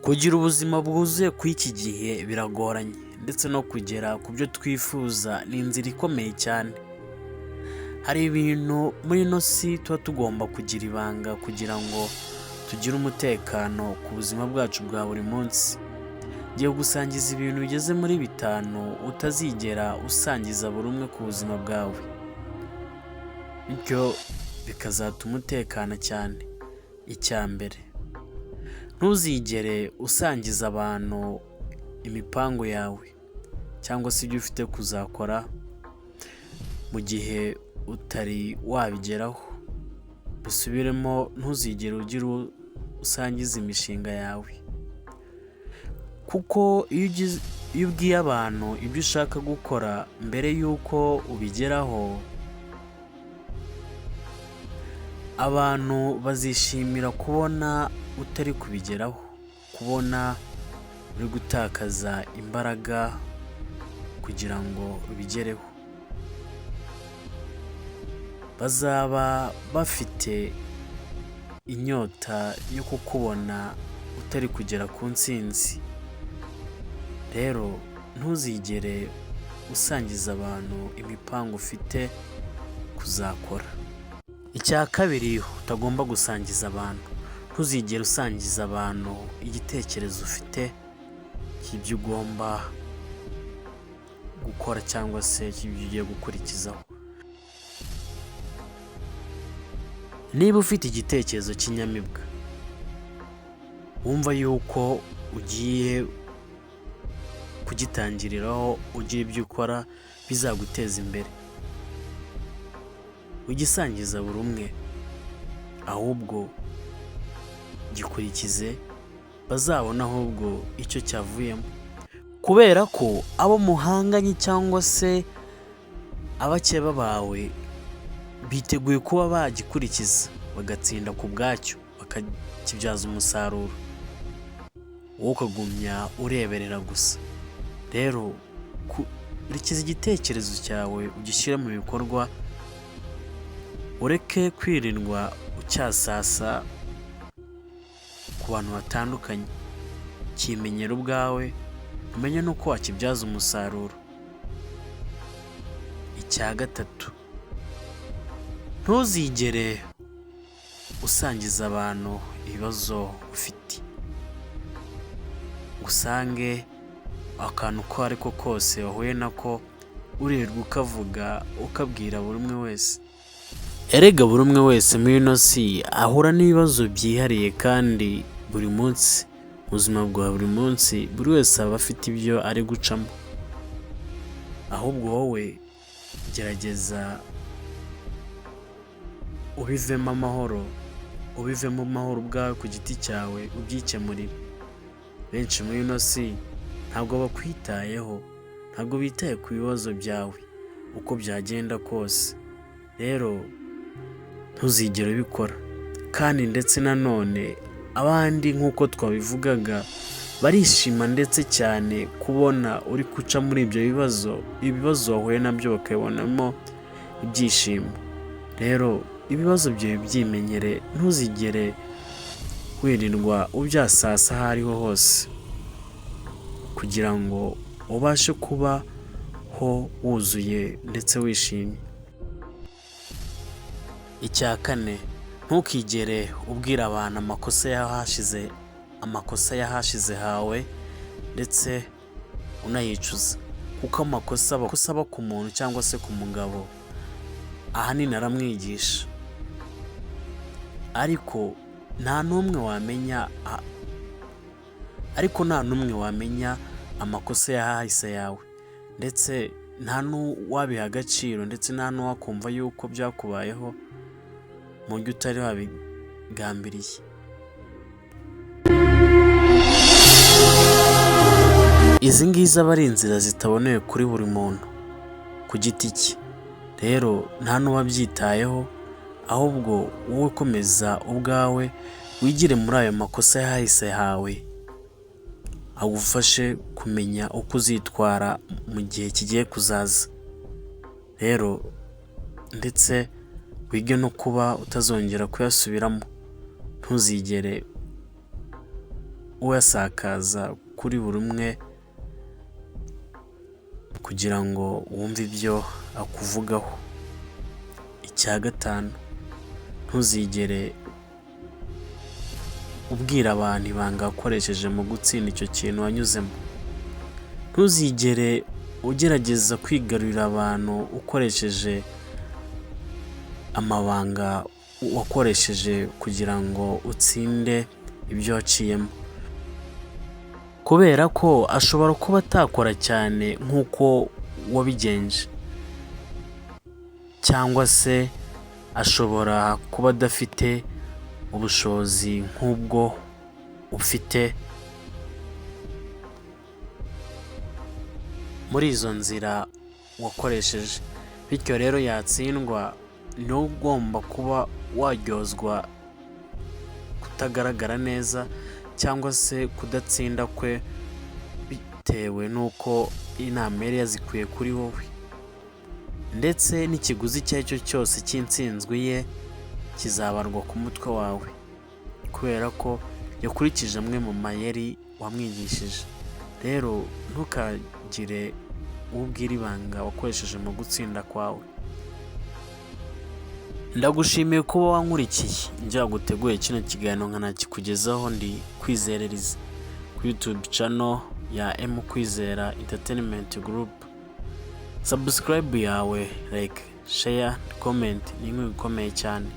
Kugira ubuzima bwuzuye kw'iki gihe biragoranye ndetse no kugera ku byo twifuza ni inzira ikomeye cyane. Hari ibintu muri ino si tuba tugomba kugira ibanga kugira ngo tugire umutekano ku buzima bwacu bwa buri munsi. Ngiye gusangiza ibintu bigeze muri 5 utazigera usangiza buri umwe ku buzima bwawe, bityo bikazatuma utekana cyane. Icya mbere, ntuzigere usangiza abantu imipango yawe cyangwa se ibyo ufite kuzakora mu gihe utari wabigeraho. Bisubiremo, ntuzigere ugira usangiza imishinga yawe, kuko iyo ubwiye abantu ibyo ushaka gukora mbere y'uko ubigeraho, abantu bazishimira kubona utari kubigeraho, kubona uri gutakaza imbaraga kugira ngo ubigereho. Bazaba bafite inyota yo kukubona utari kugera ku ntsinzi. Rero ntuzigere usangiza abantu imipango ufite kuzakora. Icya kabiri utagomba gusangiza abantu, ntuzigere usangiza abantu igitekerezo ufite cy'ibyo ugomba gukora cyangwa se cy'ibyo ugiye gukurikizaho. Niba ufite igitekerezo cy'inyamibwa, wumva yuko ugiye kugitangiriraho, ugira ibyo ukora bizaguteza imbere, ugisangiza buri umwe, ahubwo gikurikize, bazabona ahubwo icyo cyavuyemo. Kubera ko abo muhanganye cyangwa se abakeba bawe biteguye kuba bagikurikiza bagatsinda ku bwacyo, bakakibyaza umusaruro, wowe ukagumya ureberera gusa. Rero kurikiza igitekerezo cyawe ugishyire mu bikorwa, ureke kwirindwa ucyasasa ku bantu batandukanye. Kimenyera ubwawe, umenye n'uko wakibyaza umusaruro. Icya gatatu, ntuzigere usangiza abantu ibibazo ufite. Usange akantu ko ariko kose wahuye nako urirwa ukavuga, ukabwira buri umwe wese. Erega buri umwe wese muri ino si ahura n'ibibazo byihariye, kandi buri munsi mu buzima bwa buri munsi buri wese aba afite ibyo ari gucamo. Ahubwo wowe gerageza ubivemo amahoro, ubivemo amahoro ubwawe ku giti cyawe, ubyikemurire. Benshi muri ino si ntabwo bakwitayeho, ntabwo bitaye ku bibazo byawe uko byagenda kose. Rero ntuzigere ubikora. Kandi ndetse nanone abandi nk'uko twabivugaga barishima ndetse cyane kubona uri guca muri ibyo ibibazo wahuye nabyo bakabibonamo ibyishimo. Rero ibibazo byawe byimenyere, ntuzigere wirindwa ubyasasa aho ariho hose, kugira ngo ubashe kubaho wuzuye ndetse wishimye. Icya kane, ntukigere ubwira abantu amakosa yahashize hawe ndetse unayicuza, kuko amakosa aba ku muntu cyangwa se ku mugabo ahanini aramwigisha, ariko nta n'umwe wamenya amakosa yahise yawe, ndetse nta n'uwabiha agaciro, ndetse nta n'uwakumva yuko byakubayeho mu buryo utari wabigambiriye. Izi ngizi aba ari inzira zitaboneye kuri buri muntu ku giti cye. Rero nta n'uwabyitayeho, ahubwo wowe komeza ubwawe, wigire muri ayo makosa yahise hawe, agufashe kumenya uko uzitwara mu gihe kigiye kuzaza. Rero ndetse wige no kuba utazongera kuyasubiramo. Ntuzigere uyasakaza kuri buri umwe kugira ngo wumve ibyo akuvugaho. Icya gatanu, ntuzigere ubwira abantu ibanga wakoresheje mu gutsinda icyo kintu wanyuzemo. Ntuzigere ugerageza kwigarurira abantu ukoresheje amabanga wakoresheje kugira ngo utsinde ibyo waciyemo, kubera ko ashobora kuba atakora cyane nk'uko wabigenje, cyangwa se ashobora kuba adafite ubushobozi nk'ubwo ufite. Muri izo nzira wakoresheje, bityo rero yatsindwa, ni wowe ugomba kuba waryozwa kutagaragara neza cyangwa se kudatsinda kwe bitewe n'uko inama yari yazikuye kuri wowe, ndetse n'ikiguzi icyo ari cyo cyose cy'intsinzwi ye kizabarwa ku mutwe wawe, kubera ko yakurikije amwe mu mayeri wamwigishije. Rero ntukagire uwo ubwira ibanga wakoresheje mu gutsinda kwawe. Ndagushimiye kuba wankurikiye, njya guteguye kino kiganiro nkanakikugezaho. Ndi Kwizereriza ku YouTube channel ya M Kwizera Entertainment Group. Subscribe yawe, like, share, comment ni inkuru ikomeye cyane.